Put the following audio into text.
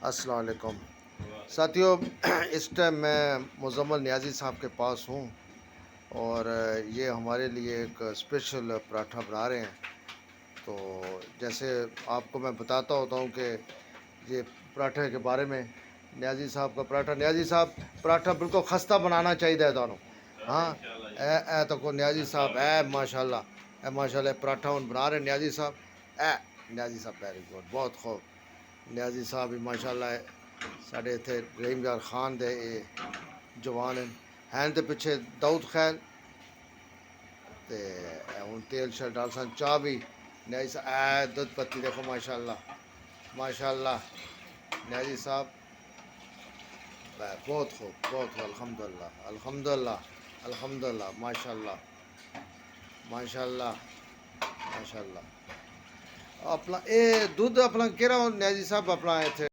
السلام علیکم ساتھیوں، اس ٹائم میں مزمل نیازی صاحب کے پاس ہوں اور یہ ہمارے لیے ایک اسپیشل پراٹھا بنا رہے ہیں۔ تو جیسے آپ کو میں بتاتا ہوتا ہوں کہ یہ پراٹھے کے بارے میں نیازی صاحب کا پراٹھا، نیازی صاحب پراٹھا بالکل خستہ بنانا چاہیے دونوں۔ ہاں اے تو کو نیازی صاحب اے ماشاءاللہ پراٹھا ان بنا رہے نیازی صاحب۔ نیازی صاحب ویری گڈ، بہت خوب۔ نیازی صاحب بھی ماشاءاللہ ساڈے اتنے رحیم یار خان دے جوان ہیں تے پیچھے داؤد خیل تے ہن تیل شل ڈال سن چاہ بھی نیازی صاحب دودھ پتی دیکھو ماشاءاللہ نیازی صاحب بہت خوب الحمدللہ ماشاءاللہ اپنا اے دودھ اپنا کہڑا نیازی صاحب اپنا اتنے